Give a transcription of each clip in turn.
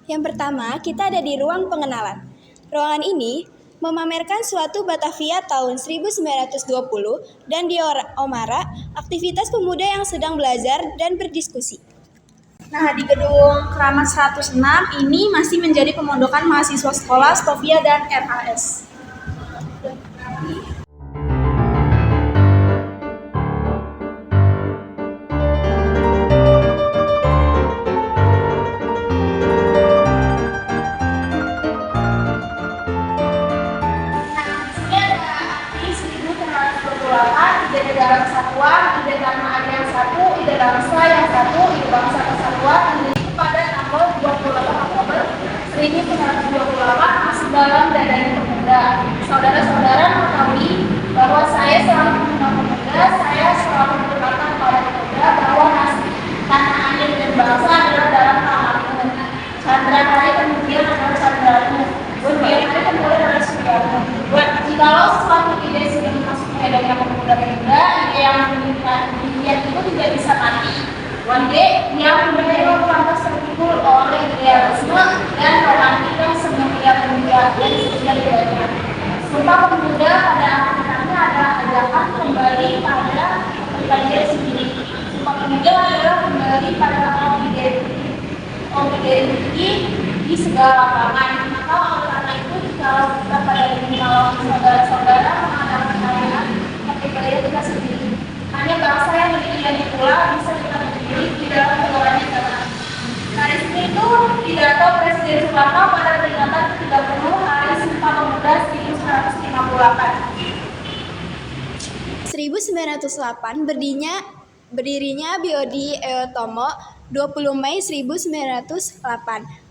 Yang pertama, kita ada di ruang pengenalan. Ruangan ini memamerkan suatu Batavia tahun 1920 dan di Omara, aktivitas pemuda yang sedang belajar dan berdiskusi. Nah, di gedung Keramat 106 ini masih menjadi pemondokan mahasiswa sekolah Stovia dan RAS. Ide negara kesatuan, ide dharma yang satu, ide bangsa yang satu, ide bangsa kesatuan memiliki pada tanggal 28 Oktober 1928 masuk dalam dadanya pemuda. Saudara-saudara mengetahui bahwa saya selalu mengenal pemuda, saya selalu berkata kepada pemuda bahwa nasib tanah air dan bangsa adalah dalam tanganmu. Chandra Hari kemudian adalah Chandramu, kemudian hari kemudian adalah Suryamu. Jikalau suatu ide sudah masuk dadanya pemuda-pemuda, ide yang menginginkan dirinya itu tidak bisa mati. One day, yang berbeda lantas tertimbul oleh idealisme dan romantik yang semulia-mulia dan semulia-mulia. Sumpah pemuda pada akhirnya adalah ajakan kembali pada pribadi sendiri. Sumpah pemuda adalah kembali pada objektif di segala kalangan. Maka oleh karena itu, kalau kita pada kalau saudara-saudara mengadakan kekayaan, budaya kita sendiri. Hanya bangsa yang memiliki pula bisa kita berdiri di dalam negara negara. Hari Senin itu pidato Presiden Soekarno pada peringatan ke-30 Hari Sumpah Pemuda 1958. 1908 berdirinya Biodi Eotomo 20 Mei 1908.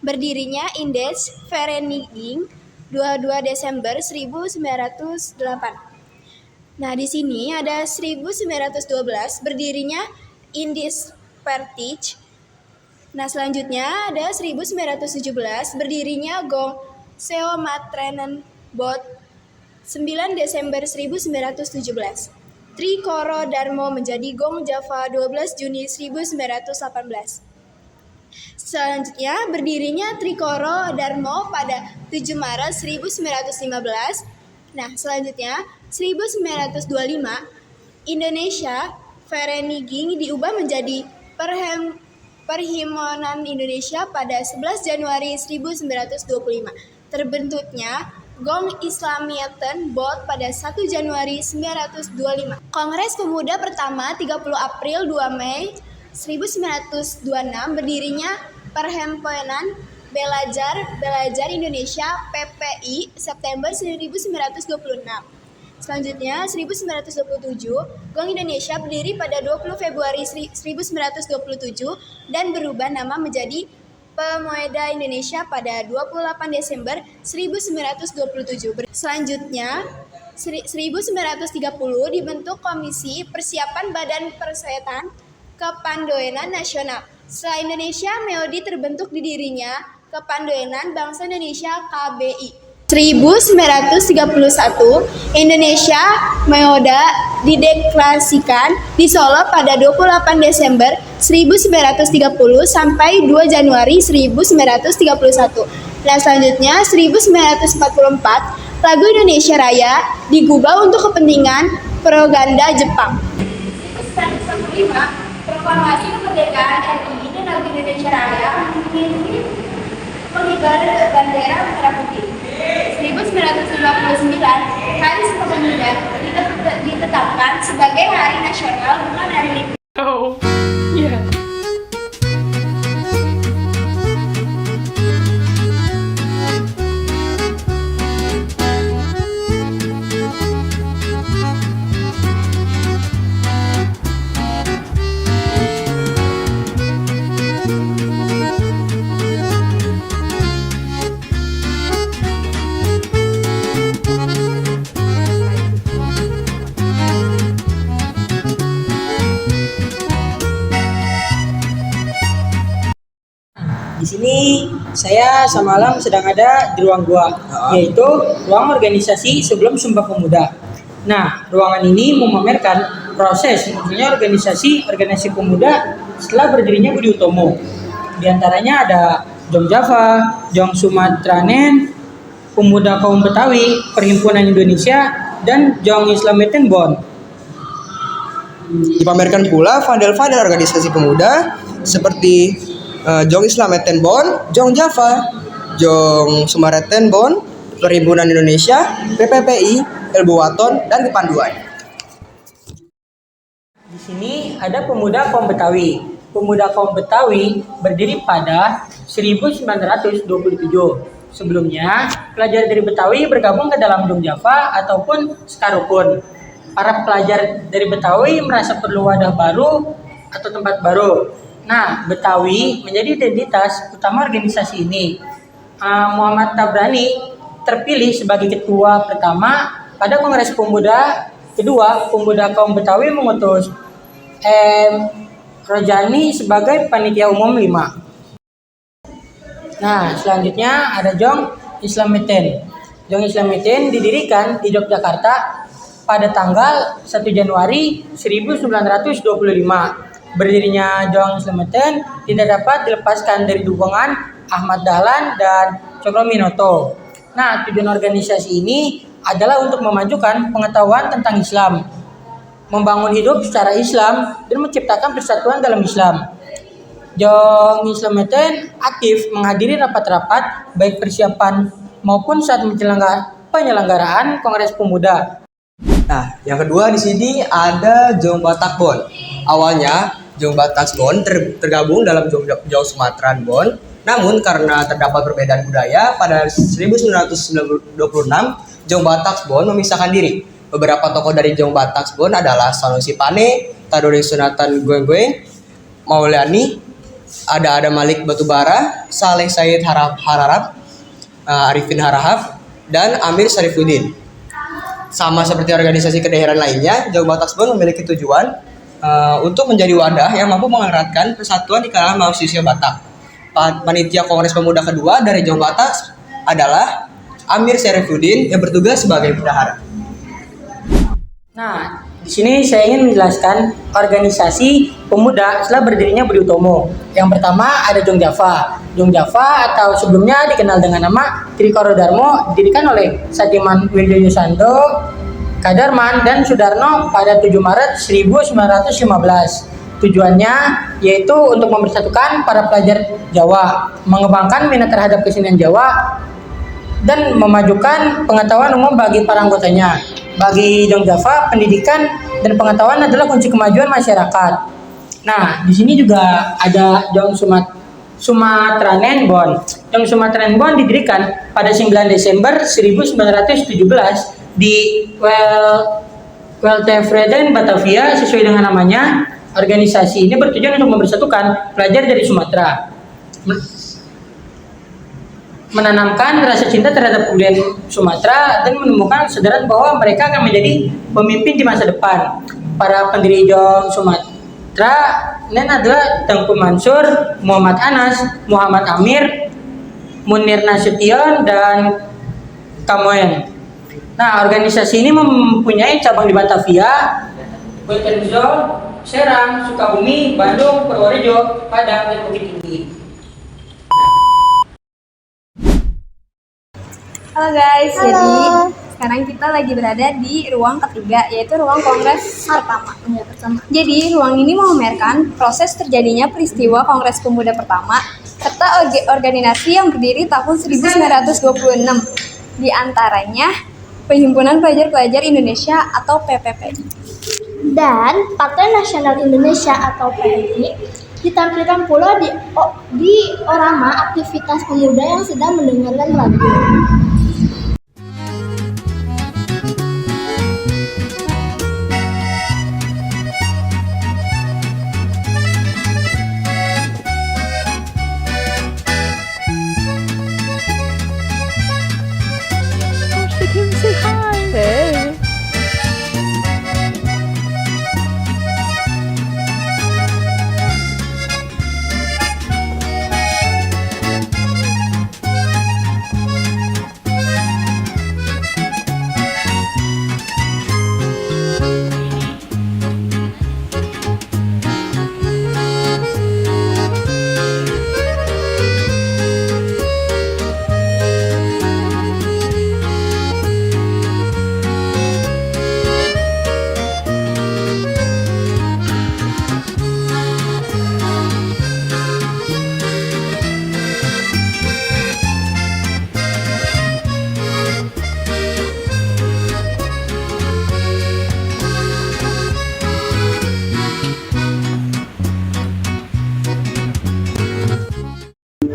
Berdirinya Indeks Vereniging 22 Desember 1908. Nah, di sini ada 1912 berdirinya Indis Pertich. Nah, selanjutnya ada 1917 berdirinya Gong Seomatrenen Bot 9 Desember 1917. Trikoro Darmo menjadi Gong Java 12 Juni 1918. Selanjutnya berdirinya Trikoro Darmo pada 7 Maret 1915. Nah, selanjutnya 1925 Indonesia Vereniging diubah menjadi Perhimpunan Indonesia pada 11 Januari 1925. Terbentuknya Gong Islamieten Bot pada 1 Januari 1925. Kongres Pemuda pertama 30 April 2 Mei 1926 berdirinya Perhimpunan Belajar Indonesia PPI September 1926. Selanjutnya 1927 Gong Indonesia berdiri pada 20 Februari 1927 dan berubah nama menjadi Pemuda Indonesia pada 28 Desember 1927. Selanjutnya 1930 dibentuk Komisi Persiapan Badan Perserikatan Kepanduanan Nasional. Setelah Indonesia Meodi terbentuk didirinya Kepanduanan Bangsa Indonesia KBI. 1931 Indonesia Meoda dideklarasikan di Solo pada 28 Desember 1930 sampai 2 Januari 1931. Dan selanjutnya 1944 lagu Indonesia Raya digubah untuk kepentingan propaganda Jepang. 1945 Proklamasi Kemerdekaan RI dan lagu Indonesia Raya mengibarkan bendera merah putih. 1959 Hari Sumpah Pemuda ditetapkan sebagai sebagai hari nasional bukan hari libur. Oh, yeah. Di sini saya sama Alam sedang ada di ruang gua, yaitu ruang organisasi sebelum Sumpah Pemuda. Nah, ruangan ini memamerkan proses munculnya organisasi pemuda setelah berdirinya Budi Utomo. Di antaranya ada Jong Java, Jong Sumatranen, Pemuda Kaum Betawi, Perhimpunan Indonesia, dan Jong Islameten Bon. Dipamerkan pula fadel-fadel organisasi pemuda seperti Jong Islameten Bon, Jong Java, Jong Sumareten Bon, Perhimpunan Indonesia, PPPI, Ilmu Waton, dan Kepanduan. Di sini ada Pemuda Kaum Betawi. Pemuda Kaum Betawi berdiri pada 1927. Sebelumnya, pelajar dari Betawi bergabung ke dalam Jong Java ataupun Sekarukun. Para pelajar dari Betawi merasa perlu wadah baru atau tempat baru. Nah, Betawi menjadi identitas utama organisasi ini. Muhammad Tabrani terpilih sebagai ketua pertama pada Kongres Pemuda kedua. Pemuda Kaum Betawi mengutus Rojani sebagai panitia umum 5. Nah, selanjutnya ada Jong Islameten. Jong Islameten didirikan di Yogyakarta pada tanggal 1 Januari 1925. Berdirinya Jong Islameten tidak dapat dilepaskan dari dukungan Ahmad Dahlan dan Cokro Nah, tujuan organisasi ini adalah untuk memajukan pengetahuan tentang Islam, membangun hidup secara Islam, dan menciptakan persatuan dalam Islam. Jong Islameten aktif menghadiri rapat-rapat baik persiapan maupun saat penyelenggaraan Kongres Pemuda. Nah, yang kedua di sini ada Jong Batak Bon. Awalnya Jong Batak Bon tergabung dalam Jong Sumatran Bon, namun karena terdapat perbedaan budaya pada 1926, Jong Batak Bon memisahkan diri. Beberapa tokoh dari Jong Batak Bon adalah Sanusi Pane, Tadori Sunatan Goeng, Maulani, ada Malik Batubara, Saleh Said Harahap, Arifin Harahap, dan Amir Syarifuddin. Sama seperti organisasi kedaerahan lainnya, Jong Batak Bon memiliki tujuan untuk menjadi wadah yang mampu mengeratkan persatuan di kalangan mahasiswa Batak. Panitia Kongres Pemuda kedua dari Jong Batak adalah Amir Syarifuddin yang bertugas sebagai bendahara. Nah, di sini saya ingin menjelaskan organisasi pemuda setelah berdirinya Budi Utomo. Yang pertama ada Jong Java. Jong Java atau sebelumnya dikenal dengan nama Trikoro Darmo didirikan oleh Satiman Widoyo Sando, Kadarman, dan Sudarno pada 7 Maret 1915. Tujuannya yaitu untuk mempersatukan para pelajar Jawa, mengembangkan minat terhadap kesenian Jawa, dan memajukan pengetahuan umum bagi para anggotanya. Bagi Jong Java, pendidikan dan pengetahuan adalah kunci kemajuan masyarakat. Nah, di sini juga ada Jong Sumatranen Bon. Jong Sumatranen Bon didirikan pada 9 Desember 1917 di Weltevreden, Batavia. Sesuai dengan namanya, organisasi ini bertujuan untuk mempersatukan pelajar dari Sumatera, menanamkan rasa cinta terhadap kebudayaan Sumatera, dan menemukan kesadaran bahwa mereka akan menjadi pemimpin di masa depan. Para pendiri Jong Sumatera ini adalah Tengku Mansur, Muhammad Anas, Muhammad Amir, Munir Nasution, dan Kamoen. Nah, organisasi ini mempunyai cabang di Batavia, Bojonegoro, Serang, Sukabumi, Bandung, Purworejo, Padang, dan Bukit Tinggi. Halo guys, jadi sekarang kita lagi berada di ruang ketiga, yaitu ruang kongres pertama. Jadi ruang ini memamerkan proses terjadinya peristiwa Kongres Pemuda pertama serta organisasi yang berdiri tahun 1926, di antaranya Perhimpunan Pelajar-Pelajar Indonesia atau PPPI. Dan Partai Nasional Indonesia atau PNI ditampilkan pula di orama aktivitas pemuda yang sedang mendengarkan radio.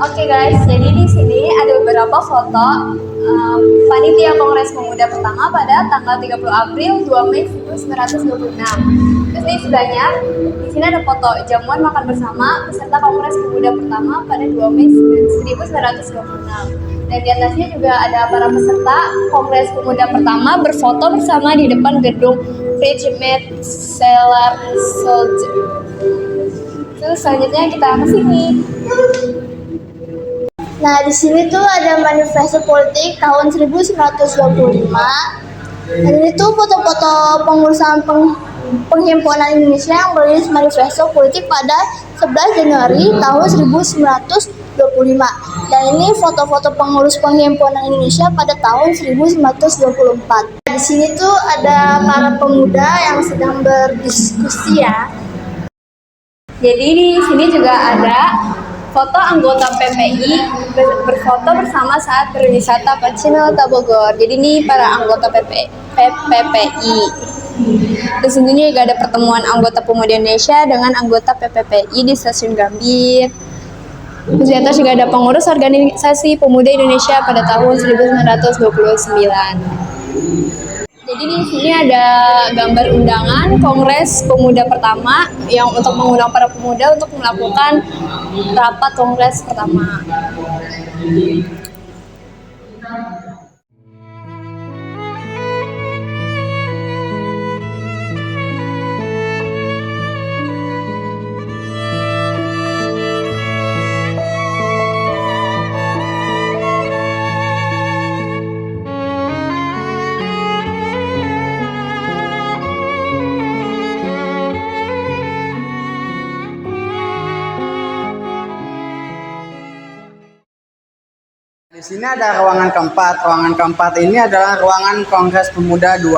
Oke guys, jadi di sini ada beberapa foto panitia Kongres Pemuda pertama pada tanggal 30 April 2 Mei 1926. Terus di sebelahnya, di sini ada foto jamuan makan bersama peserta Kongres Pemuda pertama pada 2 Mei 1926. Dan di atasnya juga ada para peserta Kongres Pemuda pertama berfoto bersama di depan gedung Regiment Cellar Soldier. Terus selanjutnya kita ke sini. Nah, di sini tuh ada manifesto politik tahun 1925. Dan itu foto-foto pengurusan penghimpunan Indonesia yang merilis manifesto politik pada 11 Januari tahun 1925. Dan ini foto-foto pengurus penghimpunan Indonesia pada tahun 1924. Di sini tuh ada para pemuda yang sedang berdiskusi ya. Jadi di sini juga ada foto anggota PPI berfoto bersama saat berwisata ke Cinota Bogor. Jadi ini para anggota PPI. Terus tentunya juga ada pertemuan anggota pemuda Indonesia dengan anggota PPPI di Stasiun Gambir. Terus di atas juga ada pengurus organisasi pemuda Indonesia pada tahun 1929. Jadi di sini ada gambar undangan Kongres Pemuda pertama yang untuk mengundang para pemuda untuk melakukan rapat Kongres pertama. Di sini ada ruangan keempat. Ruangan keempat ini adalah ruangan Kongres Pemuda II.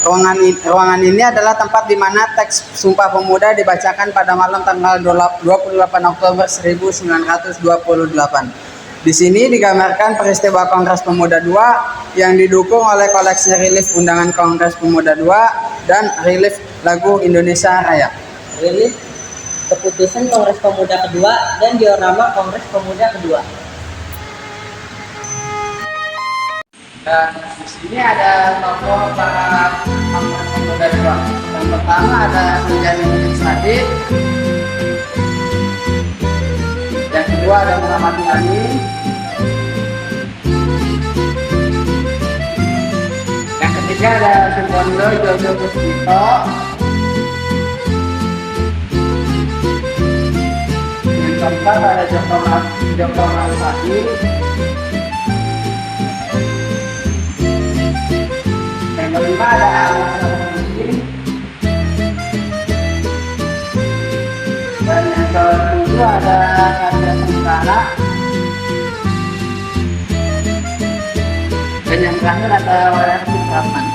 Ruangan ini adalah tempat di mana teks Sumpah Pemuda dibacakan pada malam tanggal 28 Oktober 1928. Di sini digambarkan peristiwa Kongres Pemuda II yang didukung oleh koleksi relief undangan Kongres Pemuda II dan relief lagu Indonesia Raya. Relief keputusan Kongres Pemuda kedua dan diorama Kongres Pemuda kedua. Dan di sini ada tokoh para Kongres Pemuda II. Yang pertama ada Benjamin Sadid. Yang kedua ada Muhammad Yani. Yang ketiga ada Subondo Jojo Puspito. Yang keempat ada Joko Malsadi. Yang kelima ada Al-Masri. Dan yang ketujuh ada Nadia Sengkara. Dan yang terakhir ada Wayan Suprapman.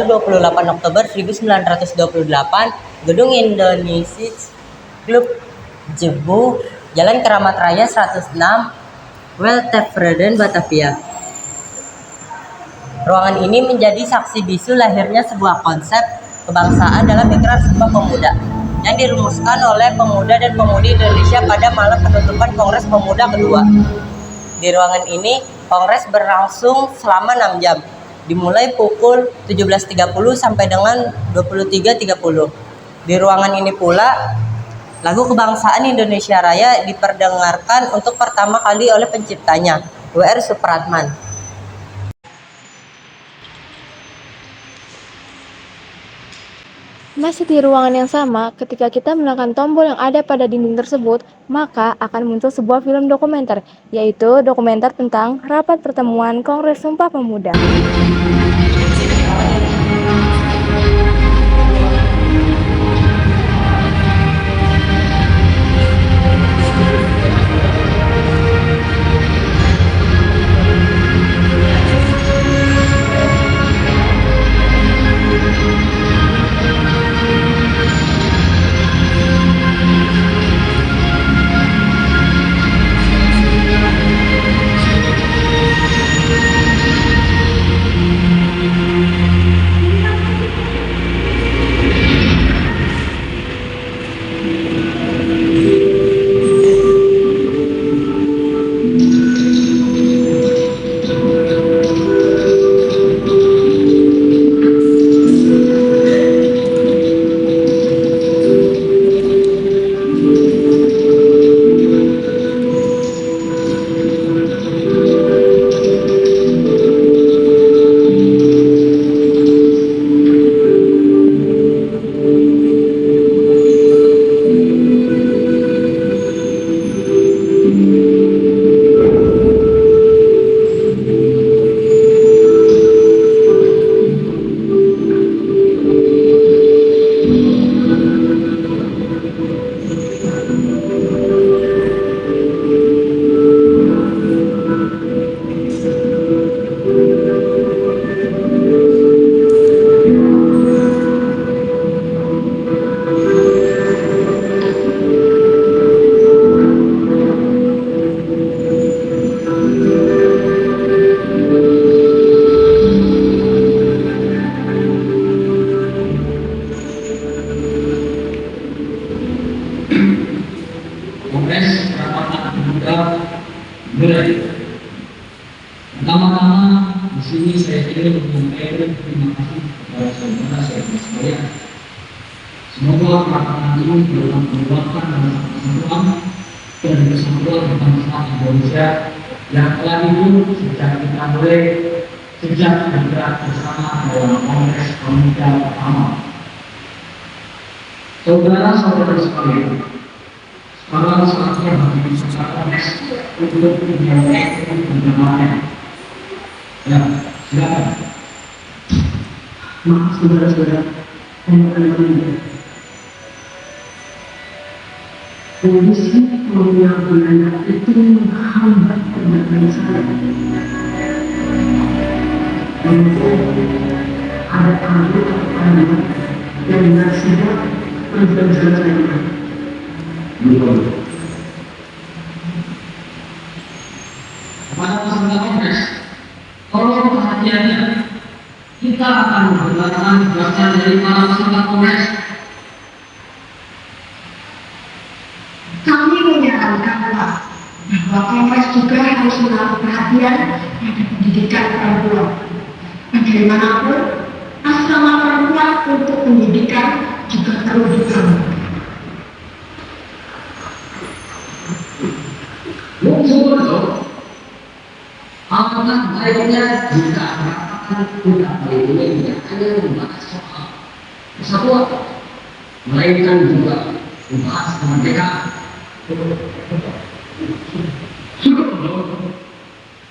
28 Oktober 1928, Gedung Indonesia Klub Jebu, Jalan Keramat Raya 106, Weltevreden, Batavia. Ruangan ini menjadi saksi bisu lahirnya sebuah konsep kebangsaan dalam Ikrar Sumpah Pemuda yang dirumuskan oleh pemuda dan pemudi Indonesia pada malam penutupan Kongres Pemuda kedua. Di ruangan ini, kongres berlangsung selama 6 jam, dimulai pukul 17.30 sampai dengan 23.30. Di ruangan ini pula, lagu Kebangsaan Indonesia Raya diperdengarkan untuk pertama kali oleh penciptanya, W.R. Supratman. Masih di ruangan yang sama, ketika kita menekan tombol yang ada pada dinding tersebut, maka akan muncul sebuah film dokumenter, yaitu dokumenter tentang Rapat Pertemuan Kongres Sumpah Pemuda. Kongres Rapat Pemuda mulai. Pertama-tama di sini saya ingin menyampaikan terima kasih kepada saudara-saudara sekalian. Semoga rapat ini dapat menguatkan rasa persatuan dan persatuan bangsa Indonesia yang telah dibangun sejak kita mulai sejak bergerak bersama dalam Kongres Pemuda pertama. Saudara-saudara sekalian, sekarang saatnya bagi peserta kongres untuk menyampaikan pendapatnya. Ya, silakan. Maaf saudara-saudara, teman-teman. Kondisi kolonial Belanda itu menghambat kedatangan saya. Ada anggota yang bersiap menjelajah. Kepada peserta kongres, tolong perhatiannya. Kita akan mendengarkan penjelasan dari para peserta kongres. Kami menyarankan bahwa kongres juga harus menaruh perhatian pada pendidikan perempuan. Bagaimanapun, asrama perempuan untuk pendidikan juga perlu dibangun. Apakah baiknya jika mengatakan tidak baik ini tidak hanya membahas soal persatuan, melainkan juga membahas kemerdekaan?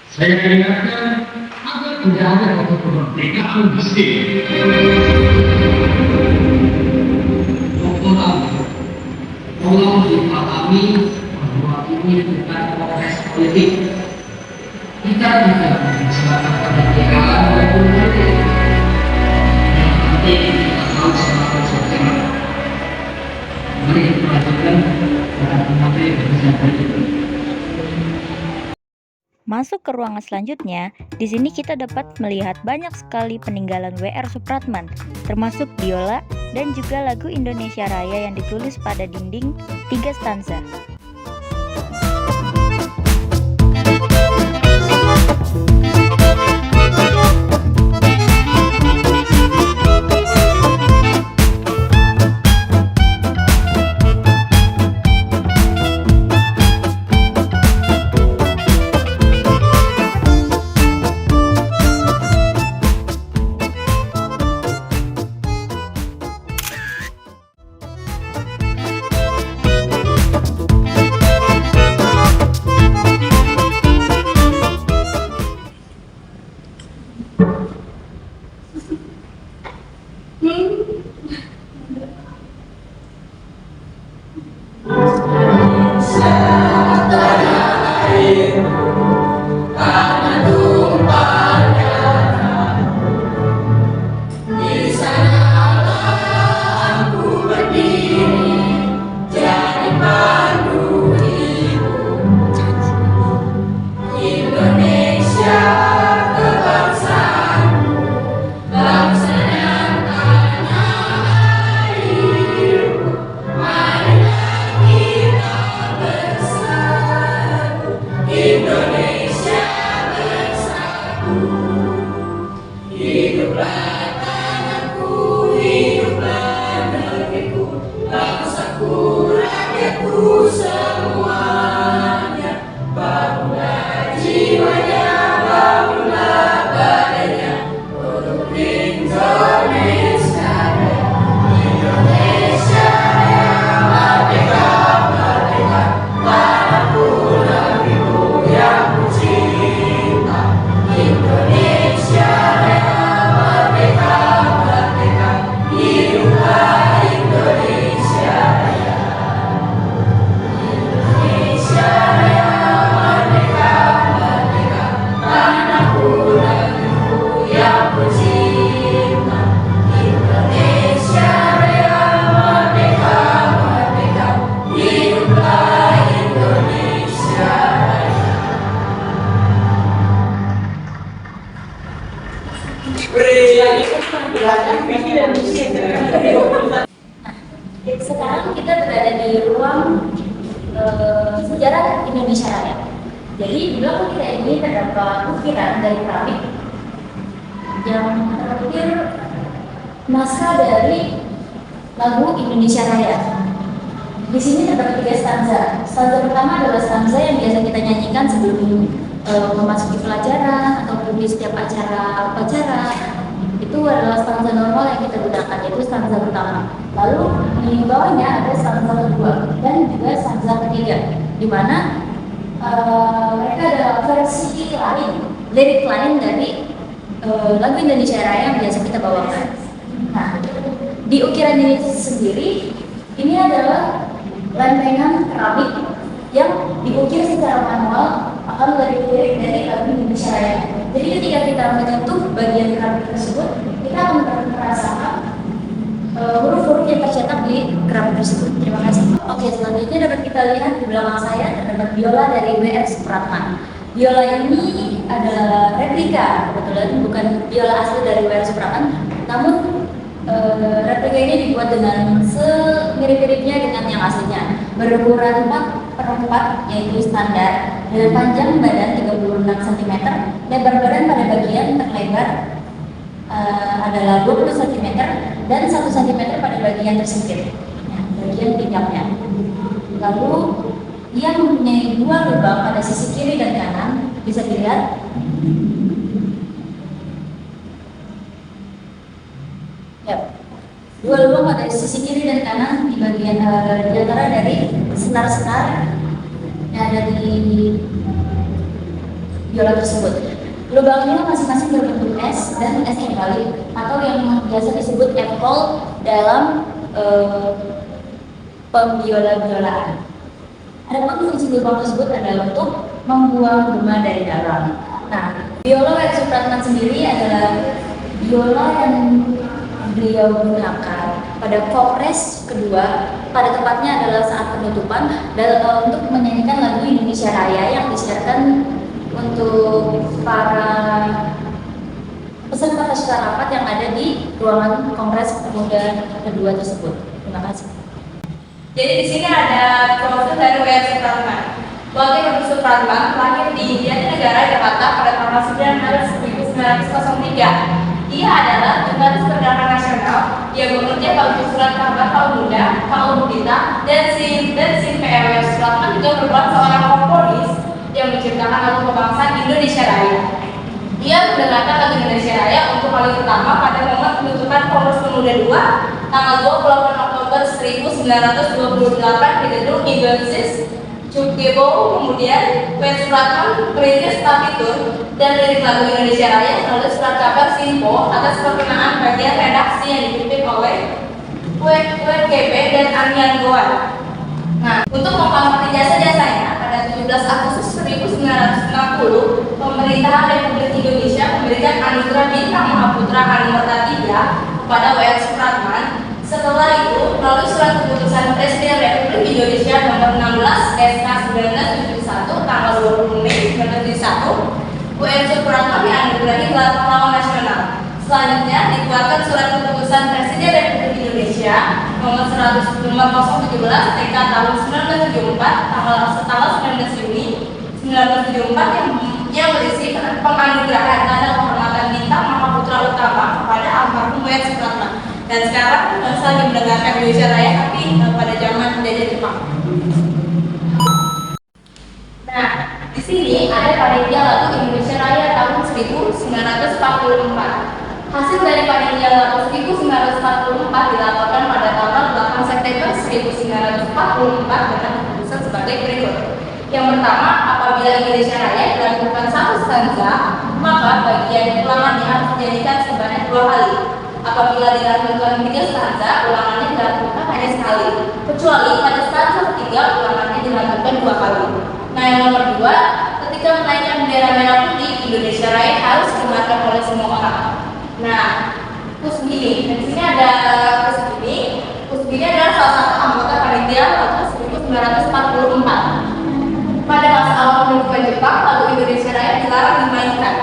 Saya ingatkan agar tidak ada waktu kemerdekaan di sini. Tolong dipahami bahwa ini bukan kongres politik. Kita tidak membicarakan kemerdekaan maupun politik. Masuk ke ruangan selanjutnya, di sini kita dapat melihat banyak sekali peninggalan W.R. Supratman, termasuk biola dan juga lagu Indonesia Raya yang ditulis pada dinding 3 stanza. Sekarang kita berada di ruang sejarah Indonesia Raya. Jadi di belakang kita ini terdapat ukiran dari keramik yang terukir naskah dari lagu Indonesia Raya. Di sini terdapat 3 stanza. Stanza pertama adalah stanza yang biasa kita nyanyikan sebelum memasuki pelajaran ataupun di setiap acara upacara. Itu adalah stanza normal yang kita gunakan, yaitu stanza pertama. Lalu di bawahnya ada stanza kedua dan juga stanza ketiga, di mana mereka adalah versi lain, lirik lain dari lagu Indonesia Raya yang biasa kita bawakan. Nah, di ukiran ini sendiri, ini adalah lempengan keramik yang diukir secara manual akan lirik-lirik dari lagu Indonesia Raya. Jadi ketika kita menyentuh bagian keramik tersebut, kita akan merasakan huruf-huruf yang tercetak di keramik tersebut. Terima kasih. Oke, selanjutnya dapat kita lihat di belakang saya terdapat biola dari W.R. Supratman. Biola ini adalah replika, kebetulan bukan biola asli dari W.R. Supratman, namun replika ini dibuat dengan semirip-miripnya dengan yang aslinya. Berukuran 4x4 yaitu standar, dengan panjang badan 36 cm, lebar badan pada bagian terlebar adalah 20 cm dan 1 cm pada bagian tersempit, bagian tingkapnya. Lalu ia mempunyai 2 lubang pada sisi kiri dan kanan, bisa dilihat. Ya, 2 lubang pada sisi kiri dan kanan di bagian di antara dari senar-senar yang ada di biola tersebut. Lubangnya masing-masing berbentuk S dan S kembali, atau yang biasa disebut F-hole dalam pembiola-biolaan. Adapun fungsi lubang tersebut adalah untuk membuang gema dari dalam. Nah, biola W.R. Supratman sendiri adalah biola yang beliau gunakan pada Kongres kedua pada tepatnya adalah saat penutupan untuk menyanyikan lagu Indonesia Raya yang disiarkan untuk para peserta rapat yang ada di ruangan Kongres Pemuda kedua tersebut. Terima kasih. Jadi di sini ada profil dari W.R. Supratman. Wakil Supratman lahir di Jatinegara, Jakarta pada tanggal 9 Maret 1903. Dia adalah jurnalis pergerakan nasional. Dia bekerja bagi surat kabar kaum muda, kaum Bita, dan SIN PRW. Supratman juga merupakan seorang komponis yang menciptakan lagu kebangsaan Indonesia Raya. Dia mendengarkan lagu Indonesia Raya untuk kali pertama pada momen penutupan Kongres Pemuda II tanggal 28 Oktober 1928 di gedung Ignatius Chukebo. Kemudian W.R. Supratman merintis partitur dan lirik lagu Indonesia Raya melalui surat kabar Sinpo atas perkenaan bagian redaksi yang dipimpin oleh WKB dan Anian Goan. Nah, untuk menghormati jasa-jasanya, pada 17 Agustus 1960, pemerintahan Republik Indonesia memberikan anugerah Bintang Mahaputra Anumerta 3 kepada W.R. Supratman. Setelah itu, melalui surat keputusan Presiden Republik Indonesia nomor 16 SK 1971 tanggal 20 Mei 1971, W.R. Supratman dianugerahi gelar pahlawan nasional. Selanjutnya dikeluarkan surat keputusan Presiden Republik Indonesia nomor 017 TK tahun 1974 tanggal 19 Juni 1974 yang berisi penganugerahan tanda kehormatan Bintang Mahaputra Utama kepada almarhum W.R. Supratman. Dan sekarang saya lagi mendengarkan Indonesia Raya tapi pada zaman penjajah Jepang. Nah, di sini ada panitia lagu Indonesia Raya tahun 1944. Hasil dari panitia lagu 1944 dilaporkan pada tanggal 8 September 1944 dengan keputusan sebagai berikut. Yang pertama, apabila Indonesia Raya dilakukan satu stanza, maka bagian ulangannya harus dijadikan sebanyak 2 kali. Apabila dilakukan 3 stanza, ulangannya dilakukan hanya sekali, kecuali pada stanza ketiga ulangannya dilakukan 2 kali. Nah, yang nomor 2, ketika menaikkan bendera merah putih, Indonesia Raya harus didengarkan oleh semua orang. Nah, Kusbini, di sini ada Kusbini. Kusbini adalah salah satu anggota panitia tahun 1944. Pada masa awal pendudukan Jepang, lagu Indonesia Raya dilarang dimainkan.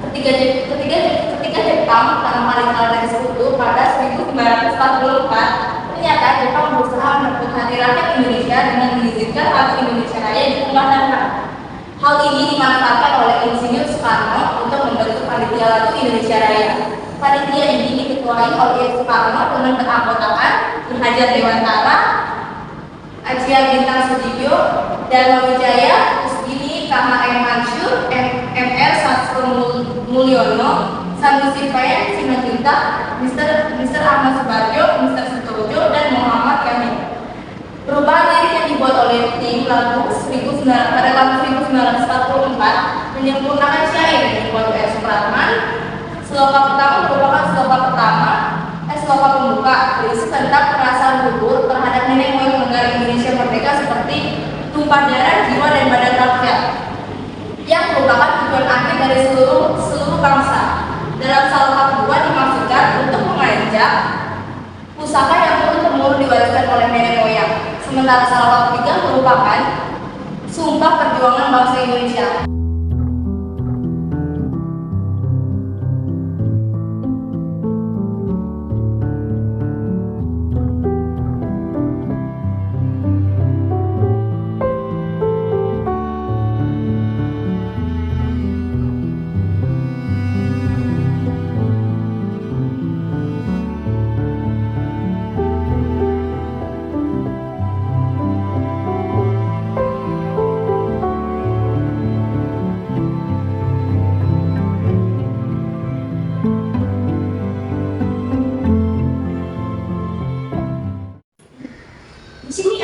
Ketika Jepang pertama kali dari sekutu pada 1944, ternyata Jepang berusaha merebut hati rakyat Indonesia dengan mengizinkan lagu Indonesia Raya dikumandangkan. Hal ini dimanfaatkan oleh Insinyur Soekarno untuk membentuk panitia lagu Indonesia Raya. Panitia ini diketuai oleh Soekarno dengan beranggotakan Ki Hajar Dewantara, Ajia Bintang Sudibyo, Dharma Wijaya, Kusbini, KHM Mansur, MR Sastro Mulyono, Sanusi Payeng, Simanjuntak, Mr. Ahmad Subarjo, Mr. Sutojo, dan Muhammad Yamin. Perubahan lirik yang dibuat oleh tim lagu pada tahun 1944 menyempurnakan syair yang dibuat W.R. Supratman. Sloka pertama merupakan sloka pembuka berisi tentang perasaan luhur terhadap nenek moyang negara Indonesia merdeka seperti tumpah darah, jiwa, dan badan rakyat yang merupakan tujuan akhir dari seluruh bangsa. Dalam salva kedua dimaksudkan untuk mengajak pusaka yang turun-temurun diwariskan oleh nenek moyang. Sementara salva ketiga merupakan sumpah perjuangan bangsa Indonesia.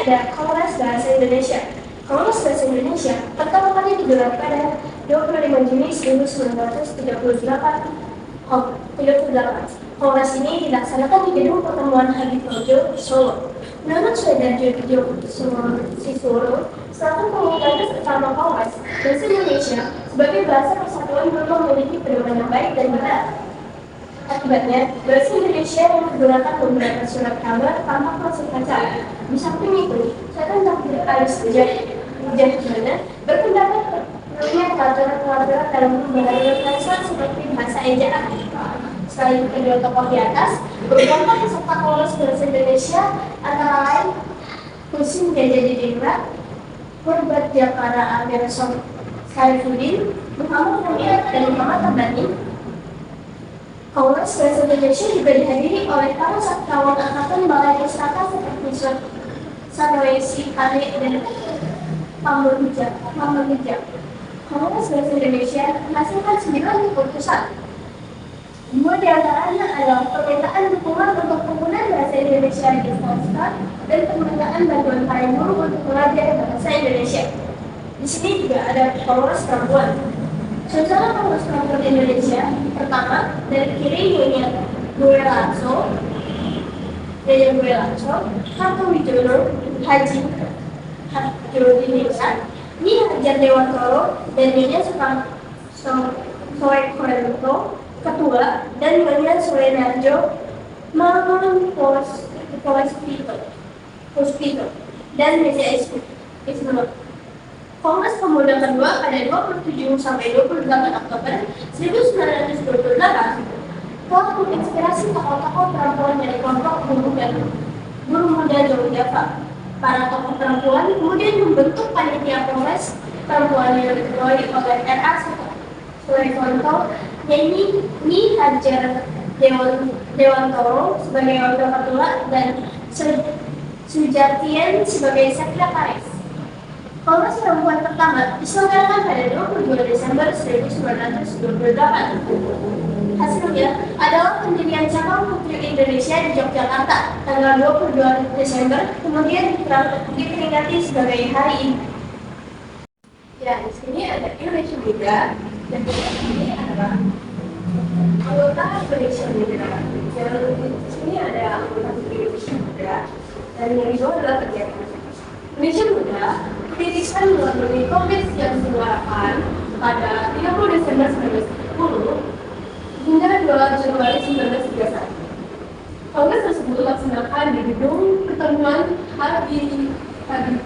ada Kongres Bahasa Indonesia. Kongres Bahasa Indonesia pertama kali digelar pada 25 Juni 1938. Kongres ini dilaksanakan di Gedung Pertemuan Habib Nojo, Solo. Menurut Suedarjo Sisoro, selaku pengurus utama Kongres Bahasa Indonesia sebagai bahasa persatuan belum memiliki pedoman yang baik dan benar. Akibatnya, bahasa Indonesia yang menggunakan beberapa surat kabar tanpa maksud kaca. Di samping itu, saya tidak harus mana berpendapat perlunya pelajaran-pelajaran dalam pembelajaran bahasa seperti bahasa ejaan. Selain kedua tokoh di atas, beberapa peserta Kongres Bahasa Indonesia antara lain Husin Jajadiningrat, Purbat Jakara Amir Saifuddin, Muhammad Hamid, dan Muhammad Tabrani. Kongres Bahasa Indonesia juga dihadiri oleh para sastrawan angkatan Balai Pustaka seperti Sarwesi Khalid dan Pamurhijab. Kongres Bahasa Indonesia menghasilkan 9 keputusan. 2 diantaranya adalah permintaan dukungan untuk penggunaan bahasa Indonesia di sekolah dan permintaan bantuan para guru untuk mengajar bahasa Indonesia. Di sini juga ada Kongres Perempuan. Secara Kongres Perempuan Indonesia, pertama dari kiri Nyonya Gue Lanso, Kartu Wijono, Haji Jodin Nisa, Nyi Hajar Dewantoro, dan Nyonya Soekarno, Ketua, dan Nyonya Sulenarjo, Mangun Hospital, dan Meja Isma. Kongres Pemuda kedua pada 27 sampai 28 Oktober 1928 telah menginspirasi tokoh-tokoh perempuan dari kelompok buruh muda Jawa Java. Para tokoh perempuan kemudian membentuk panitia Kongres Perempuan yang diketuai oleh R.A. Sulekonto, Nyi Hajar Dewantoro sebagai wakil ketua dan Sujatien sebagai sekretaris. Kongres Perempuan pertama diselenggarakan pada 22 Desember 1928. Hasilnya adalah pendirian cabang Putri Indonesia di Yogyakarta tanggal 22 Desember, kemudian diperingati sebagai hari ini. Ya, di sini ada Indonesia Muda, dan di sini adalah anggota Indonesia Muda. Di sini ada anggota Indonesia Muda, dan yang kedua adalah kegiatan Indonesia Muda didirikan melalui Kongres yang diselenggarakan pada 30 Desember 1910 hingga 2 Januari 1931. Kongres tersebut dilaksanakan di gedung pertemuan Hadi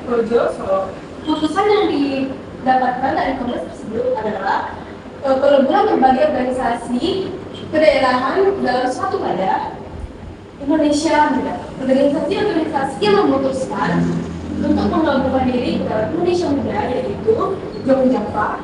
Projo, Solo. Putusan yang didapatkan dari kongres tersebut adalah peleburan berbagai organisasi kedaerahan dalam suatu wadah Indonesia Muda. Organisasi yang memutuskan untuk menggabungkan diri ke dalam Indonesia Muda yaitu Jong Java,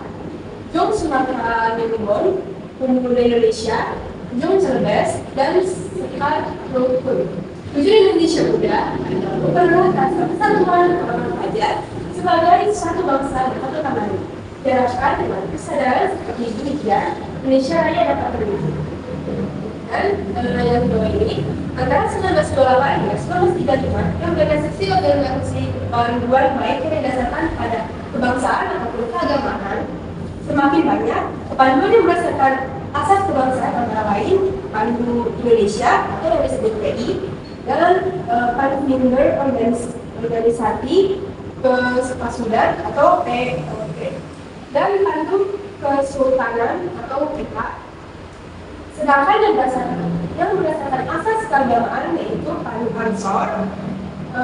Jong Sumatera Nimbon, Pemuda Indonesia, Jong Celebes, dan Sekar Rukun. Tujuan Indonesia Muda adalah memperluas persatuan orang pelajar sebagai satu bangsa dan satu tanah air. Diharapkan dengan kesadaran seperti demikian, Indonesia Raya dapat terwujud. Dan yang kedua ini, antara 1928 hingga 1935, organisasi luar baik yang didasarkan pada kebangsaan ataupun keagamaan semakin banyak. Panduan yang berdasarkan asas kebangsaan antara lain Pandu Indonesia atau yang disebut PI dan Pandu Member Organisasi Kesudan atau PLP dan Pandu Kesultanan atau PK. Sedangkan yang berdasarkan asas keagamaan yaitu Pandu Ansor,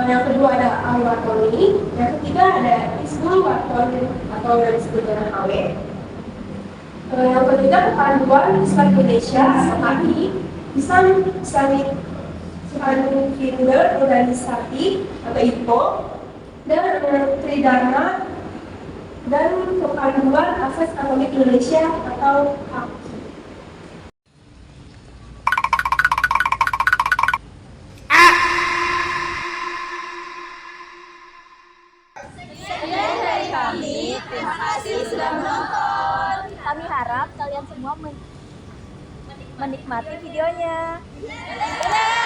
yang kedua ada Al-Watoni, yang ketiga ada Hizbul Waton atau yang disebut dengan AW. Yang ketiga Panduan Islam Indonesia atau PAI, Islamic Finger Organisasi atau IPO, dan Tridharma dan Panduan Asas Katolik Indonesia atau PAK. Sekian dari kami, terima kasih sudah menonton. Kami harap kalian semua menikmati videonya. Dadah!